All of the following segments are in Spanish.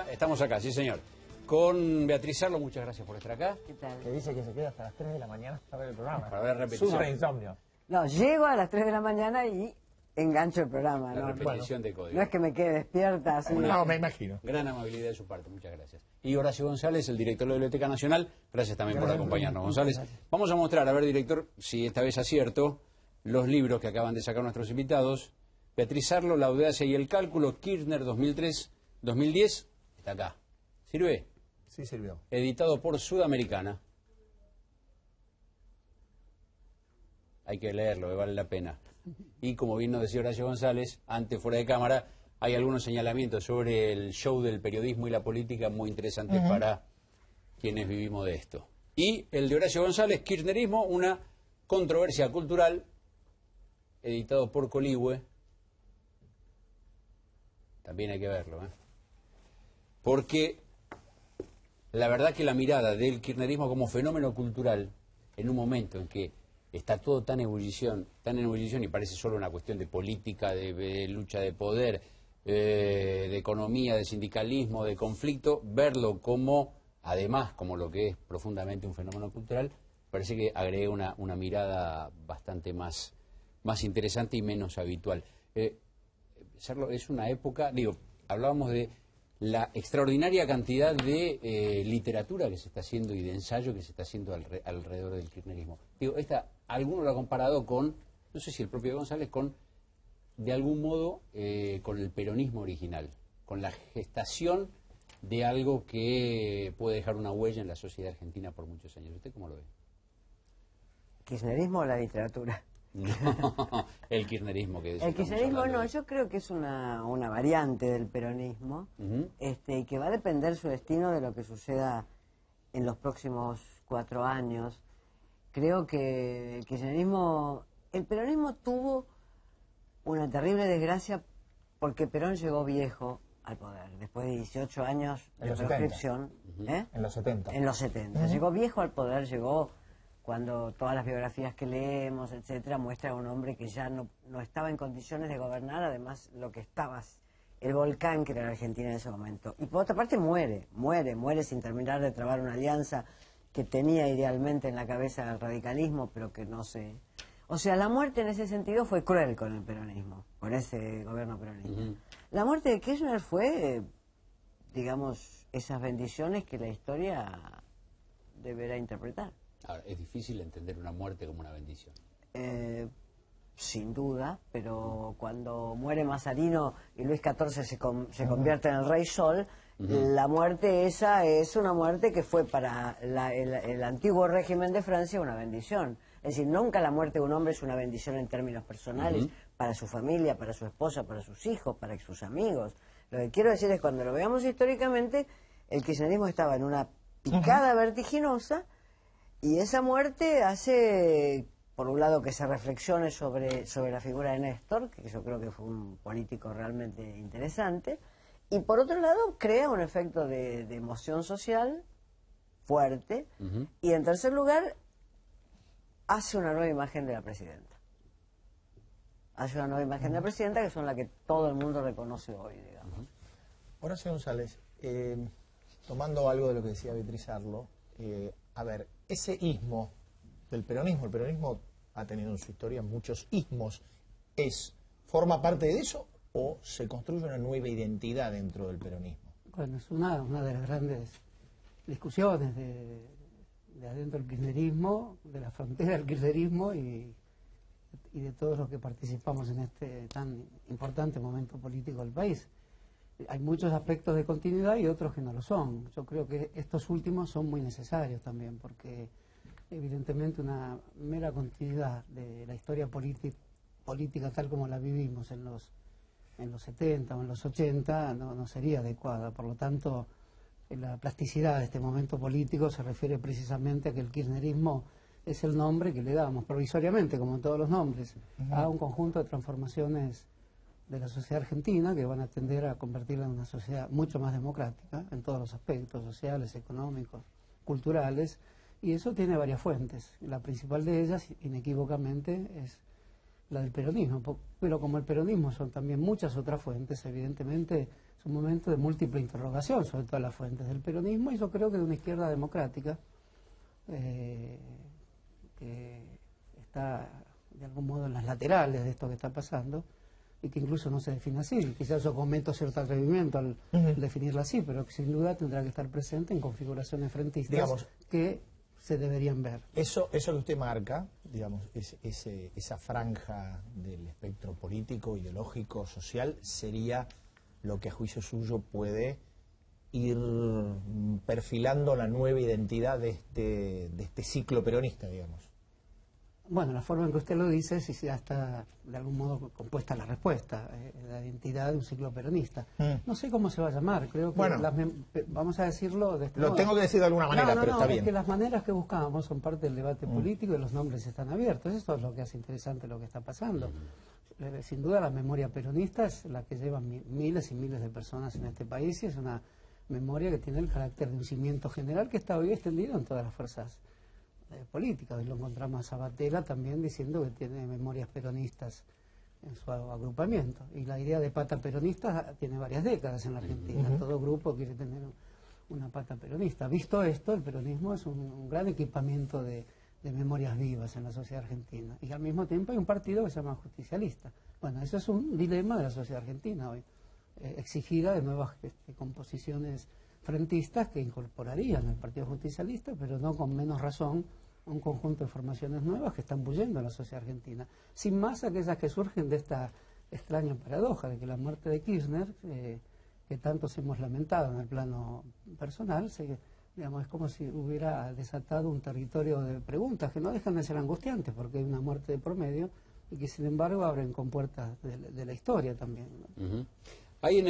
Estamos acá, sí señor. Con Beatriz Arlo, muchas gracias por estar acá. ¿Qué tal? Que dice que se queda hasta las 3 de la mañana para ver el programa. Para ver repetición. Sufre insomnio. No, llego a las 3 de la mañana y engancho el programa. La ¿no? repetición de código. No es que me quede despierta así. No, me imagino. Gran amabilidad de su parte, muchas gracias. Y Horacio González, el director de la Biblioteca Nacional, gracias también por acompañarnos, González. Vamos a mostrar, a ver, director, si esta vez acierto, los libros que acaban de sacar nuestros invitados. Beatriz Arlo, La audacia y el cálculo, Kirchner 2003-2010, está acá. ¿Sirve? Sí, sirvió. Editado por Sudamericana. Hay que leerlo, vale la pena. Y como bien nos decía Horacio González, antes fuera de cámara, hay algunos señalamientos sobre el show del periodismo y la política muy interesantes para quienes vivimos de esto. Y el de Horacio González, Kirchnerismo, una controversia cultural, editado por Coligüe. También hay que verlo, ¿eh? Porque la verdad que la mirada del kirchnerismo como fenómeno cultural, en un momento en que está todo tan en ebullición y parece solo una cuestión de política, de lucha de poder, de economía, de sindicalismo, de conflicto, verlo como, además, como lo que es profundamente un fenómeno cultural, parece que agrega una mirada bastante más interesante y menos habitual. Es una época, hablábamos de la extraordinaria cantidad de literatura que se está haciendo y de ensayo que se está haciendo alrededor del kirchnerismo. Alguno lo ha comparado con, no sé si el propio González, de algún modo, con el peronismo original, con la gestación de algo que puede dejar una huella en la sociedad argentina por muchos años. ¿Usted cómo lo ve? ¿Kirchnerismo o la literatura? No, el kirchnerismo que el kirchnerismo no, yo creo que es una variante del peronismo, que va a depender su destino de lo que suceda en los próximos 4 años. Creo que el peronismo tuvo una terrible desgracia porque Perón llegó viejo al poder, después de 18 años de proscripción. En los 70. En los 70. Llegó viejo al poder, llegó cuando todas las biografías que leemos, etcétera, muestran a un hombre que ya no estaba en condiciones de gobernar, además lo que estaba, el volcán que era la Argentina en ese momento. Y por otra parte muere sin terminar de trabar una alianza que tenía idealmente en la cabeza el radicalismo, pero que no se... O sea, la muerte en ese sentido fue cruel con el peronismo, con ese gobierno peronista. La muerte de Kirchner fue, digamos, esas bendiciones que la historia deberá interpretar. Ahora, es difícil entender una muerte como una bendición. Sin duda, pero cuando muere Mazarino y Luis XIV se convierte en el Rey Sol, la muerte esa es una muerte que fue para el antiguo régimen de Francia una bendición. Es decir, nunca la muerte de un hombre es una bendición en términos personales, para su familia, para su esposa, para sus hijos, para sus amigos. Lo que quiero decir es, cuando lo veamos históricamente, el kirchnerismo estaba en una picada vertiginosa. Y esa muerte hace, por un lado, que se reflexione sobre la figura de Néstor, que yo creo que fue un político realmente interesante, y por otro lado, crea un efecto de emoción social fuerte, y en tercer lugar, hace una nueva imagen de la presidenta. Hace una nueva imagen de la presidenta, que son la que todo el mundo reconoce hoy, digamos. Horacio González, tomando algo de lo que decía Beatriz Arlo, a ver, ese ismo del peronismo, el peronismo ha tenido en su historia muchos ismos, ¿forma parte de eso o se construye una nueva identidad dentro del peronismo? Bueno, es una de las grandes discusiones de adentro del kirchnerismo, de la frontera del kirchnerismo y de todos los que participamos en este tan importante momento político del país. Hay muchos aspectos de continuidad y otros que no lo son. Yo creo que estos últimos son muy necesarios también, porque evidentemente una mera continuidad de la historia política tal como la vivimos en los 70 o en los 80 no sería adecuada. Por lo tanto, la plasticidad de este momento político se refiere precisamente a que el kirchnerismo es el nombre que le damos provisoriamente, como en todos los nombres, a un conjunto de transformaciones de la sociedad argentina que van a tender a convertirla en una sociedad mucho más democrática en todos los aspectos sociales, económicos, culturales, y eso tiene varias fuentes. La principal de ellas, inequívocamente, es la del peronismo, pero como el peronismo son también muchas otras fuentes, evidentemente es un momento de múltiple interrogación sobre todas las fuentes del peronismo, y yo creo que de una izquierda democrática que está de algún modo en las laterales de esto que está pasando, y que incluso no se define así. Quizás yo cometo cierto atrevimiento al definirla así, pero que sin duda tendrá que estar presente en configuraciones frentistas, digamos, que se deberían ver. Eso que usted marca, digamos, esa franja del espectro político, ideológico, social, sería lo que a juicio suyo puede ir perfilando la nueva identidad de este ciclo peronista, digamos. Bueno, la forma en que usted lo dice, si ya está de algún modo compuesta la respuesta, la identidad de un ciclo peronista. No sé cómo se va a llamar, creo que vamos a decirlo de este modo. Lo tengo que decir de alguna manera, pero está bien. Es que las maneras que buscábamos son parte del debate político y los nombres están abiertos. Esto es lo que hace interesante lo que está pasando. Sin duda la memoria peronista es la que llevan miles y miles de personas en este país, y es una memoria que tiene el carácter de un cimiento general que está hoy extendido en todas las fuerzas políticas. Lo encontramos a Sabatella también diciendo que tiene memorias peronistas en su agrupamiento, y la idea de pata peronista tiene varias décadas en la Argentina. Todo grupo quiere tener una pata peronista. Visto esto, el peronismo es un gran equipamiento de memorias vivas en la sociedad argentina, y al mismo tiempo hay un partido que se llama justicialista. Bueno, eso es un dilema de la sociedad argentina hoy, exigida de nuevas composiciones frentistas que incorporarían al Partido Justicialista, pero no con menos razón un conjunto de formaciones nuevas que están bullendo a la sociedad argentina. Sin más aquellas que surgen de esta extraña paradoja de que la muerte de Kirchner, que tantos hemos lamentado en el plano personal, digamos, es como si hubiera desatado un territorio de preguntas que no dejan de ser angustiantes, porque hay una muerte de por medio y que sin embargo abren compuertas de la historia también, ¿no? Hay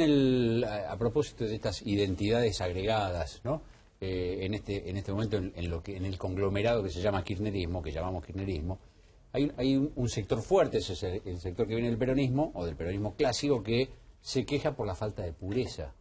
a propósito de estas identidades agregadas, ¿no? En este momento en el conglomerado que se llama kirchnerismo, que llamamos kirchnerismo, hay un sector fuerte, ese es el sector que viene del peronismo, o del peronismo clásico, que se queja por la falta de pureza,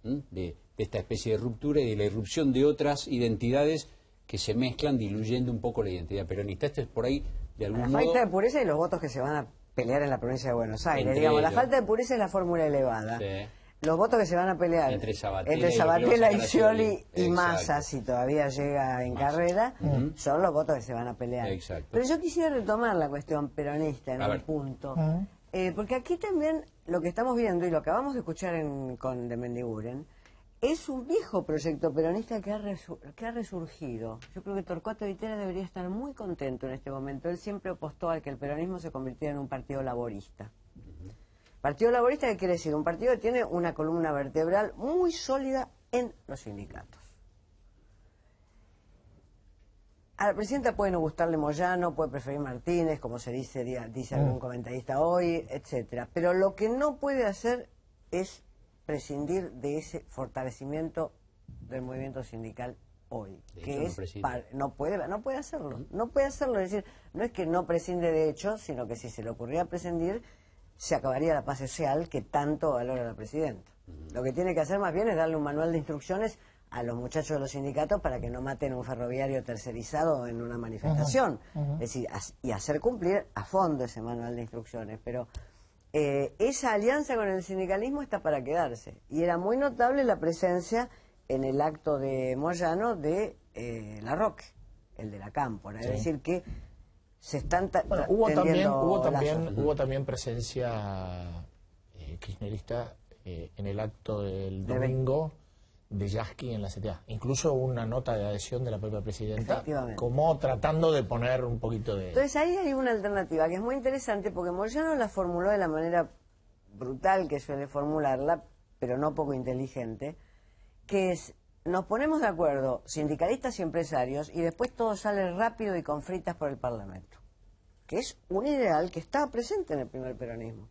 de esta especie de ruptura y de la irrupción de otras identidades que se mezclan, diluyendo un poco la identidad peronista. Esto es por ahí, de algún modo... La falta de pureza y los votos que se van a pelear en la provincia de Buenos Aires. Digamos, la falta de pureza es la fórmula elevada. Sí. Los votos que se van a pelear entre Sabatella y Scioli y Massa, si todavía llega en carrera, son los votos que se van a pelear. Exacto. Pero yo quisiera retomar la cuestión peronista en un punto. Porque aquí también lo que estamos viendo y lo que acabamos de escuchar con de Mendiguren es un viejo proyecto peronista que ha resurgido. Yo creo que Torcuato Vitera debería estar muy contento en este momento. Él siempre apostó a que el peronismo se convirtiera en un partido laborista. Partido laborista, ¿qué quiere decir? Un partido que tiene una columna vertebral muy sólida en los sindicatos. A la presidenta puede no gustarle Moyano, puede preferir Martínez, como se dice algún comentarista hoy, etcétera. Pero lo que no puede hacer es prescindir de ese fortalecimiento del movimiento sindical hoy, que es no puede hacerlo, no puede hacerlo. Es decir, no es que no prescinde de hecho, sino que si se le ocurriera prescindir, se acabaría la paz social que tanto valora la presidenta. Lo que tiene que hacer más bien es darle un manual de instrucciones a los muchachos de los sindicatos para que no maten un ferroviario tercerizado en una manifestación. Es decir, y hacer cumplir a fondo ese manual de instrucciones. Pero esa alianza con el sindicalismo está para quedarse. Y era muy notable la presencia en el acto de Moyano de Larroque, el de la Cámpora. Es decir, que se están hubo también presencia kirchnerista en el acto del domingo de Yasky en la CTA. Incluso una nota de adhesión de la propia presidenta, como tratando de poner un poquito de... Entonces ahí hay una alternativa que es muy interesante, porque Moyano la formuló de la manera brutal que suele formularla, pero no poco inteligente, que es: nos ponemos de acuerdo sindicalistas y empresarios y después todo sale rápido y con fritas por el Parlamento. Que es un ideal que estaba presente en el primer peronismo,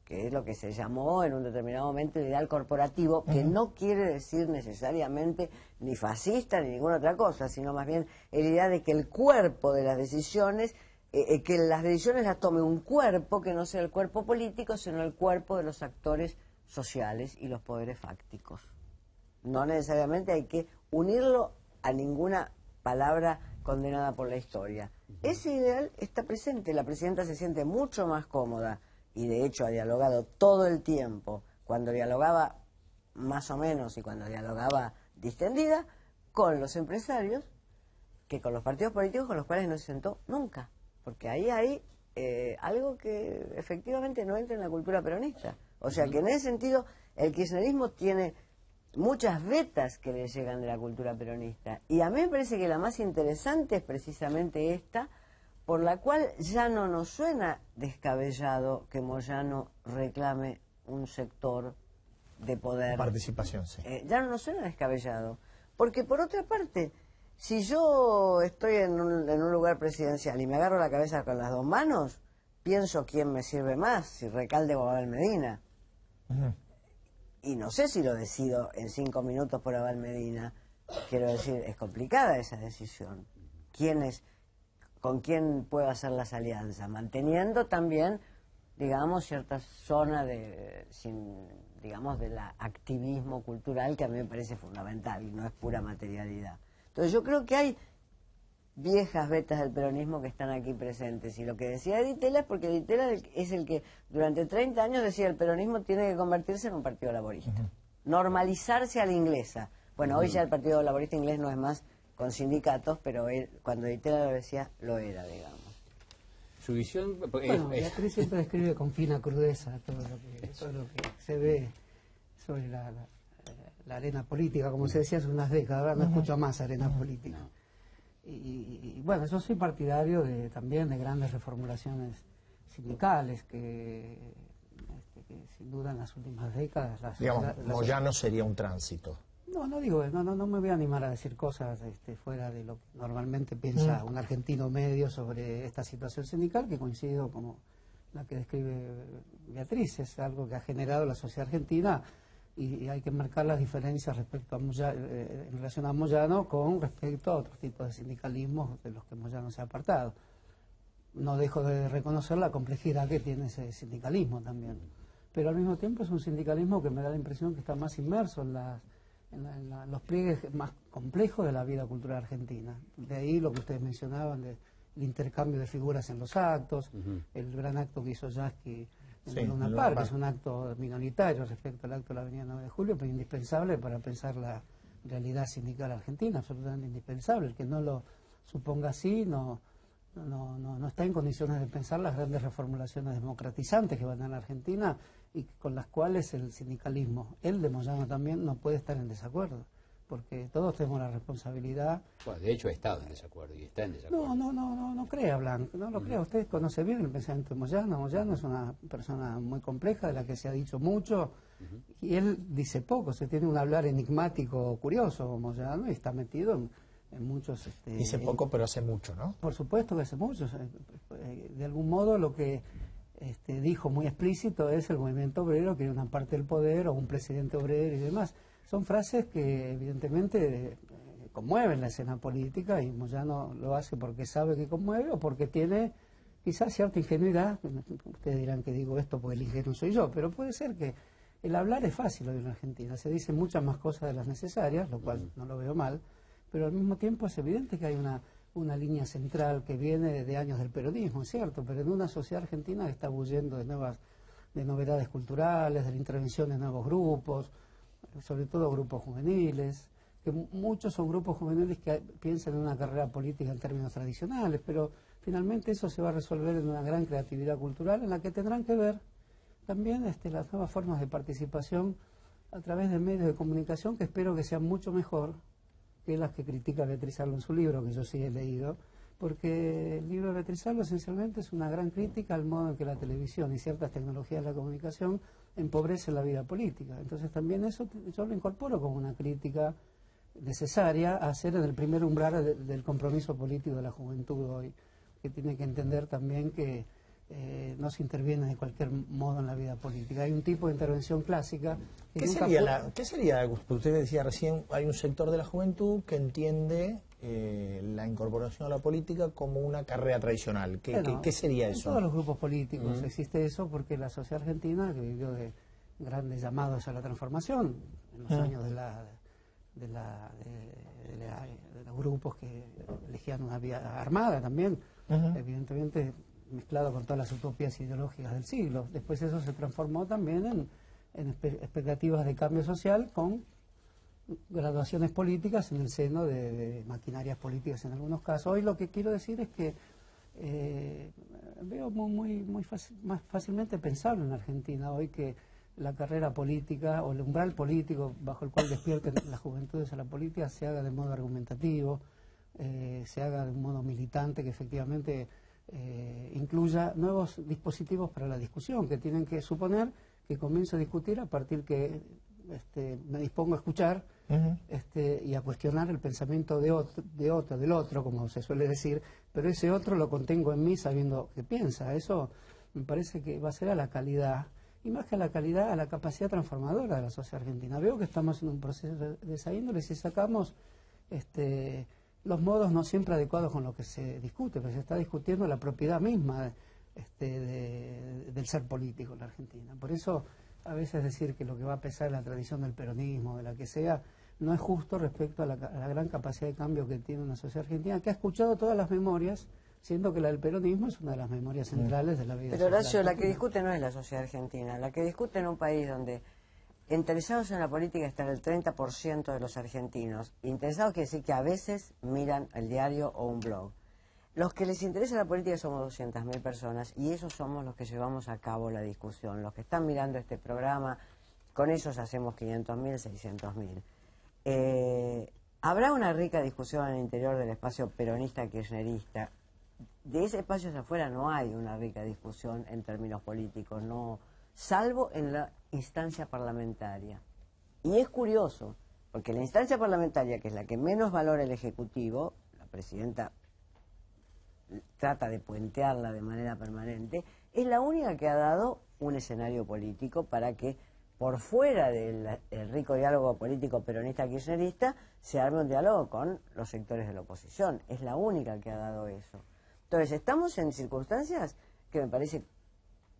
que es lo que se llamó en un determinado momento el ideal corporativo, que no quiere decir necesariamente ni fascista ni ninguna otra cosa, sino más bien el idea de que el cuerpo de las decisiones, que las decisiones las tome un cuerpo que no sea el cuerpo político, sino el cuerpo de los actores sociales y los poderes fácticos. No necesariamente hay que unirlo a ninguna palabra condenada por la historia. Ese ideal está presente. La presidenta se siente mucho más cómoda, y de hecho ha dialogado todo el tiempo cuando dialogaba más o menos y cuando dialogaba distendida, con los empresarios que con los partidos políticos con los cuales no se sentó nunca, porque ahí hay algo que efectivamente no entra en la cultura peronista. O sea que en ese sentido el kirchnerismo tiene muchas vetas que le llegan de la cultura peronista, y a mí me parece que la más interesante es precisamente esta, por la cual ya no nos suena descabellado que Moyano reclame un sector de poder. Participación, sí. Ya no nos suena descabellado, porque por otra parte, si yo estoy en un lugar presidencial y me agarro la cabeza con las dos manos, pienso quién me sirve más, si Recalde o Abel Medina. Y no sé si lo decido en 5 minutos por Abel Medina. Quiero decir, es complicada esa decisión. ¿Con quién puedo hacer las alianzas? Manteniendo también, digamos, cierta zona digamos, del activismo cultural, que a mí me parece fundamental y no es pura materialidad. Entonces yo creo que hay viejas vetas del peronismo que están aquí presentes, y lo que decía Di Tella es porque Di Tella es el que durante 30 años decía el peronismo tiene que convertirse en un partido laborista, normalizarse a la inglesa. Bueno, hoy ya el partido laborista inglés no es más con sindicatos, pero cuando Di Tella lo decía, lo era, digamos. Su visión... Bueno, Beatriz siempre describe con fina crudeza todo lo que se ve sobre la arena política, como se decía hace unas décadas. Ahora no escucho más arena política. No. Y bueno, yo soy partidario también de grandes reformulaciones sindicales que sin duda en las últimas décadas... Digamos, Moyano sería un tránsito. No digo, no me voy a animar a decir cosas fuera de lo que normalmente piensa un argentino medio sobre esta situación sindical, que coincido como la que describe Beatriz. Es algo que ha generado la sociedad argentina, y hay que marcar las diferencias respecto a en relación a Moyano con respecto a otros tipos de sindicalismos de los que Moyano se ha apartado. No dejo de reconocer la complejidad que tiene ese sindicalismo también, pero al mismo tiempo es un sindicalismo que me da la impresión que está más inmerso en los pliegues más complejos de la vida cultural argentina. De ahí lo que ustedes mencionaban del intercambio de figuras en los actos, el gran acto que hizo Yasky en Luna Park, es un acto minoritario respecto al acto de la Avenida 9 de Julio, pero indispensable para pensar la realidad sindical argentina, absolutamente indispensable. El que no lo suponga así no está en condiciones de pensar las grandes reformulaciones democratizantes que van a la Argentina y con las cuales el sindicalismo, el de Moyano también, no puede estar en desacuerdo, porque todos tenemos la responsabilidad. Bueno, de hecho ha estado en desacuerdo y está en desacuerdo. No crea, Blanco, no lo crea. Usted conoce bien el pensamiento de Moyano. Moyano es una persona muy compleja, de la que se ha dicho mucho, y él dice poco. Se tiene un hablar enigmático, curioso, Moyano, y está metido en muchos... Dice poco, pero hace mucho, ¿no? Por supuesto que hace mucho. De algún modo lo que dijo muy explícito es el movimiento obrero quiere una parte del poder, o un presidente obrero y demás. Son frases que evidentemente conmueven la escena política, y Moyano lo hace porque sabe que conmueve o porque tiene quizás cierta ingenuidad. Ustedes dirán que digo esto porque el ingenuo soy yo, pero puede ser que el hablar es fácil hoy en Argentina. Se dicen muchas más cosas de las necesarias, lo cual no lo veo mal, pero al mismo tiempo es evidente que hay una línea central que viene de años del peronismo, es cierto, pero en una sociedad argentina que está huyendo de novedades culturales, de la intervención de nuevos grupos, sobre todo grupos juveniles, que muchos son grupos juveniles que piensan en una carrera política en términos tradicionales, pero finalmente eso se va a resolver en una gran creatividad cultural en la que tendrán que ver también las nuevas formas de participación a través de medios de comunicación, que espero que sean mucho mejor que las que critica Beatriz Arlo en su libro, que yo sí he leído, porque el libro de Beatriz Arlo esencialmente es una gran crítica al modo en que la televisión y ciertas tecnologías de la comunicación empobrecen la vida política. Entonces también eso yo lo incorporo como una crítica necesaria a hacer en el primer umbral del compromiso político de la juventud hoy, que tiene que entender también que no se interviene de cualquier modo en la vida política. Hay un tipo de intervención clásica que ¿Qué sería? Usted decía recién, hay un sector de la juventud que entiende la incorporación a la política como una carrera tradicional. ¿Qué sería eso? En todos los grupos políticos existe eso, porque la sociedad argentina, que vivió de grandes llamados a la transformación en los años de los grupos que elegían una vía armada también, evidentemente mezclado con todas las utopías ideológicas del siglo. Después eso se transformó también en expectativas de cambio social con graduaciones políticas en el seno de maquinarias políticas en algunos casos. Hoy lo que quiero decir es que veo más fácilmente pensable en Argentina hoy que la carrera política o el umbral político bajo el cual despierten las juventudes a la política se haga de modo argumentativo, se haga de un modo militante, que efectivamente incluya nuevos dispositivos para la discusión, que tienen que suponer que comienzo a discutir a partir que me dispongo a escuchar y a cuestionar el pensamiento del otro, como se suele decir, pero ese otro lo contengo en mí sabiendo que piensa. Eso me parece que va a ser a la calidad, y más que a la calidad, a la capacidad transformadora de la sociedad argentina. Veo que estamos en un proceso de esa índole, si sacamos los modos no siempre adecuados con lo que se discute, pero se está discutiendo la propiedad misma del ser político en la Argentina. Por eso, a veces decir que lo que va a pesar es la tradición del peronismo, de la que sea, no es justo respecto a la gran capacidad de cambio que tiene una sociedad argentina, que ha escuchado todas las memorias, siendo que la del peronismo es una de las memorias centrales de la vida Pero social Horacio, la argentina. que discute no es la sociedad argentina, la que discute en un país donde interesados en la política están el 30% de los argentinos. Interesados quiere decir que a veces miran el diario o un blog. Los que les interesa la política somos 200.000 personas y esos somos los que llevamos a cabo la discusión. Los que están mirando este programa, con esos hacemos 500.000, 600.000. Habrá una rica discusión en el interior del espacio peronista kirchnerista. De ese espacio hacia afuera no hay una rica discusión en términos políticos, no, salvo en la instancia parlamentaria. Y es curioso, porque la instancia parlamentaria, que es la que menos valora el Ejecutivo, la presidenta trata de puentearla de manera permanente, es la única que ha dado un escenario político para que por fuera del rico diálogo político peronista kirchnerista se arme un diálogo con los sectores de la oposición. Es la única que ha dado eso. Entonces estamos en circunstancias que me parece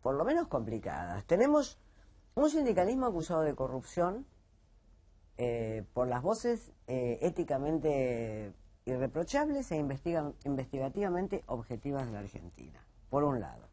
por lo menos complicadas. Tenemos un sindicalismo acusado de corrupción por las voces éticamente irreprochables e investigativamente objetivas de la Argentina, por un lado.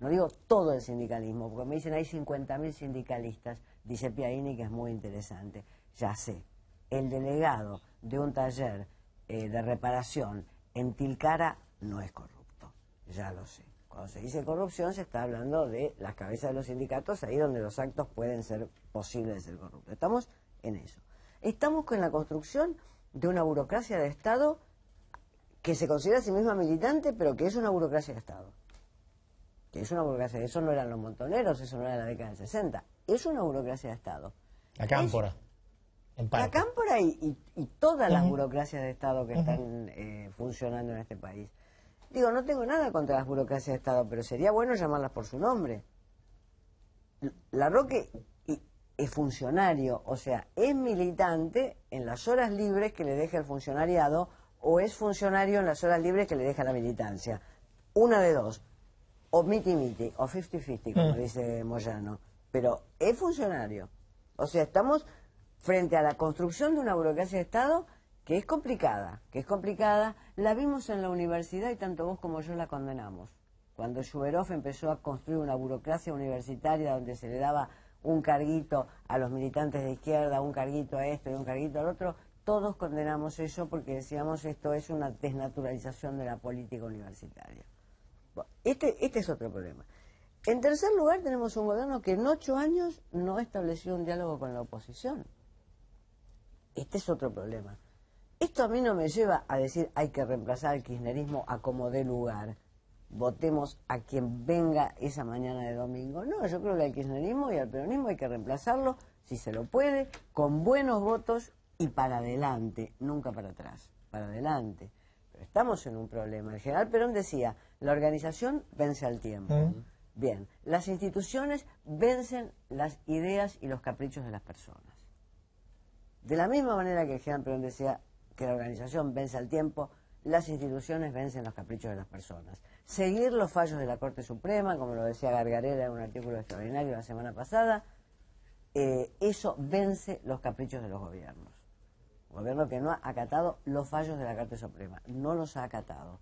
No digo todo el sindicalismo, porque me dicen hay 50.000 sindicalistas, dice Piaini, que es muy interesante. Ya sé, el delegado de un taller de reparación en Tilcara no es corrupto, ya lo sé. Cuando se dice corrupción se está hablando de las cabezas de los sindicatos, ahí donde los actos pueden ser posibles de ser corruptos. Estamos en eso. Estamos con la construcción de una burocracia de Estado que se considera a sí misma militante, pero que es una burocracia de Estado. Que es una burocracia, eso no eran los montoneros, eso no era la década del 60. Es una burocracia de Estado. La cámpora. La cámpora y todas las burocracias de Estado que están funcionando en este país. Digo, no tengo nada contra las burocracias de Estado, pero sería bueno llamarlas por su nombre. Larroque es funcionario, o sea, es militante en las horas libres que le deja el funcionariado o es funcionario en las horas libres que le deja la militancia. Una de dos. O miti-miti, o 50-50, como dice Moyano. Pero es funcionario. O sea, estamos frente a la construcción de una burocracia de Estado que es complicada, la vimos en la universidad y tanto vos como yo la condenamos. Cuando Schuberhoff empezó a construir una burocracia universitaria donde se le daba un carguito a los militantes de izquierda, un carguito a esto y un carguito al otro, todos condenamos eso porque decíamos esto es una desnaturalización de la política universitaria. Bueno, este es otro problema. En tercer lugar, tenemos un gobierno que en 8 años no estableció un diálogo con la oposición. Este es otro problema. Esto a mí no me lleva a decir hay que reemplazar el kirchnerismo a como dé lugar. Votemos a quien venga esa mañana de domingo. No, yo creo que al kirchnerismo y al peronismo hay que reemplazarlo, si se lo puede, con buenos votos y para adelante, nunca para atrás, para adelante. Pero estamos en un problema. El general Perón decía, la organización vence al tiempo. Bien, las instituciones vencen las ideas y los caprichos de las personas. De la misma manera que el general Perón decía que la organización vence al tiempo, las instituciones vencen los caprichos de las personas. Seguir los fallos de la Corte Suprema, como lo decía Gargarella en un artículo extraordinario la semana pasada, eso vence los caprichos de los gobiernos. Un gobierno que no ha acatado los fallos de la Corte Suprema, no los ha acatado.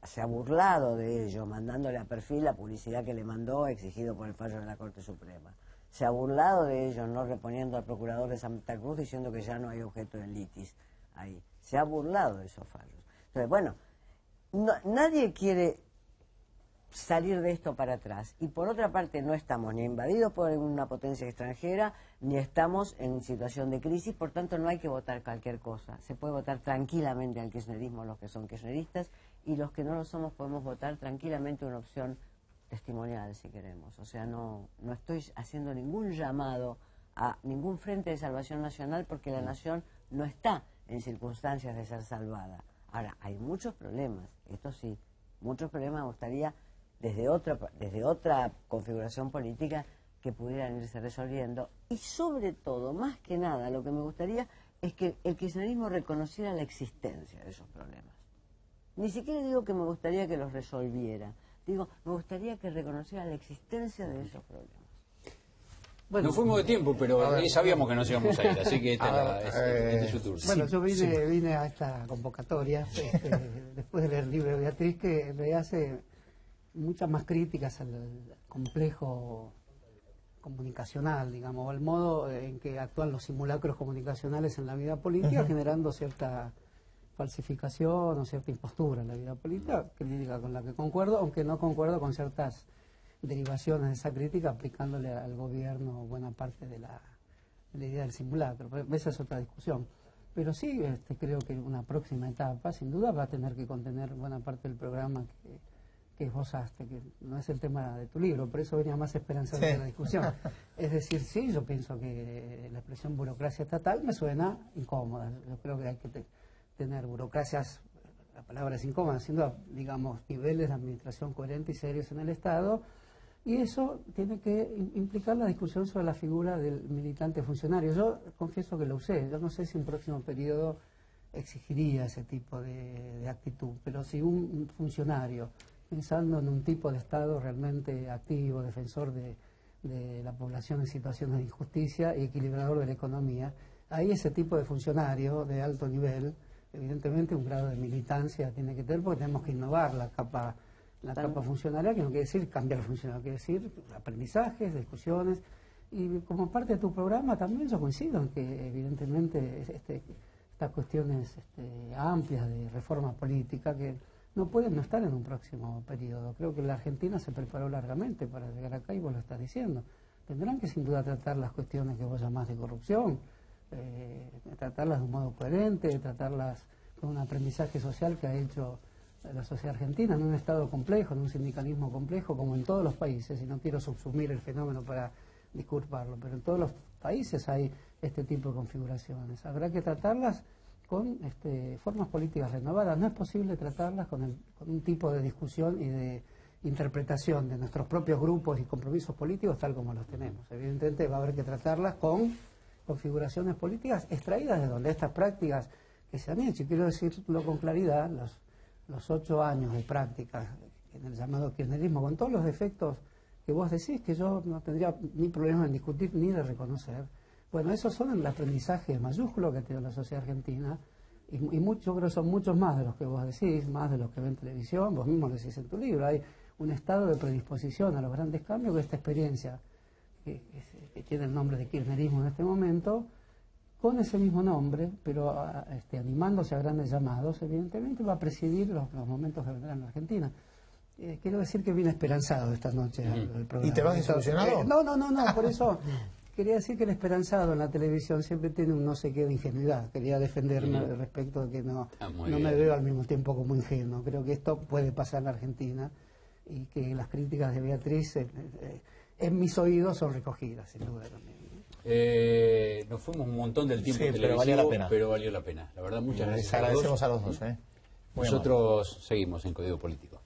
Se ha burlado de ello, mandándole a perfil la publicidad que le mandó, exigido por el fallo de la Corte Suprema. se ha burlado de ellos, no reponiendo al procurador de Santa Cruz diciendo que ya no hay objeto de litis ahí. Se ha burlado de esos fallos. Entonces, bueno, nadie quiere salir de esto para atrás. Y por otra parte, no estamos ni invadidos por una potencia extranjera, ni estamos en situación de crisis, por tanto no hay que votar cualquier cosa. Se puede votar tranquilamente al kirchnerismo los que son kirchneristas, y los que no lo somos podemos votar tranquilamente una opción testimonial, si queremos. O sea, no estoy haciendo ningún llamado a ningún frente de salvación nacional, porque la nación no está en circunstancias de ser salvada. Ahora, hay muchos problemas, esto sí, muchos problemas. Me gustaría desde otra configuración política que pudieran irse resolviendo, y sobre todo, más que nada, lo que me gustaría es que el kirchnerismo reconociera la existencia de esos problemas. Ni siquiera digo que me gustaría que los resolviera, digo, me gustaría que reconociera la existencia de esos problemas. Bueno, nos fuimos de tiempo, pero sabíamos que nos íbamos a ir, así que este es su turno. Bueno, yo vine a esta convocatoria después de leer el libro de Beatriz, que le hace muchas más críticas al complejo comunicacional, digamos, o al modo en que actúan los simulacros comunicacionales en la vida política, generando cierta falsificación o cierta impostura en la vida política, crítica con la que concuerdo, aunque no concuerdo con ciertas derivaciones de esa crítica aplicándole al gobierno buena parte de la idea del simulacro. Esa es otra discusión. Pero sí, creo que una próxima etapa, sin duda, va a tener que contener buena parte del programa que esbozaste, que no es el tema de tu libro, por eso venía más esperanzado de la discusión. Es decir, sí, yo pienso que la expresión burocracia estatal me suena incómoda. Yo creo que hay que tener burocracias, la palabra es incómoda, siendo, digamos, niveles de administración coherentes y serios en el Estado, y eso tiene que implicar la discusión sobre la figura del militante funcionario. Yo confieso que lo usé, yo no sé si un próximo periodo exigiría ese tipo de actitud, pero si un funcionario, pensando en un tipo de Estado realmente activo, defensor de la población en situaciones de injusticia y equilibrador de la economía, ahí ese tipo de funcionario de alto nivel, evidentemente un grado de militancia tiene que tener, porque tenemos que innovar la capa funcionaria, que no quiere decir cambiar el funcionario, quiere decir aprendizajes, discusiones, y como parte de tu programa también yo coincido en que evidentemente estas cuestiones amplias de reforma política que no pueden no estar en un próximo periodo. Creo que la Argentina se preparó largamente para llegar acá, y vos lo estás diciendo. Tendrán que sin duda tratar las cuestiones que vos llamás de corrupción, tratarlas de un modo coherente, tratarlas con un aprendizaje social que ha hecho la sociedad argentina en un Estado complejo, en un sindicalismo complejo, como en todos los países, y no quiero subsumir el fenómeno para disculparlo, pero en todos los países hay este tipo de configuraciones. Habrá que tratarlas con formas políticas renovadas. No es posible tratarlas con un tipo de discusión y de interpretación de nuestros propios grupos y compromisos políticos tal como los tenemos. Evidentemente va a haber que tratarlas con configuraciones políticas extraídas de donde estas prácticas que se han hecho. Y quiero decirlo con claridad, los 8 años de práctica en el llamado kirchnerismo, con todos los defectos que vos decís, que yo no tendría ni problema en discutir ni de reconocer. Bueno, esos son el aprendizaje mayúsculo que ha tenido la sociedad argentina, y yo creo que son muchos más de los que vos decís, más de los que ven televisión, vos mismo decís en tu libro. Hay un estado de predisposición a los grandes cambios que esta experiencia, que tiene el nombre de kirchnerismo en este momento, con ese mismo nombre, pero animándose a grandes llamados, evidentemente va a presidir los momentos que vendrán en la Argentina. Quiero decir que vine esperanzado esta noche al programa. ¿Y te vas desilusionado? No, por eso quería decir que el esperanzado en la televisión siempre tiene un no sé qué de ingenuidad. Quería defenderme respecto de que no me veo al mismo tiempo como ingenuo. Creo que esto puede pasar en la Argentina, y que las críticas de Beatriz en mis oídos son recogidas, sin duda también. Nos fuimos un montón del tiempo televisivo, pero valió la pena. La verdad, muchas gracias. Les agradecemos a los dos. Nosotros seguimos en Código Político.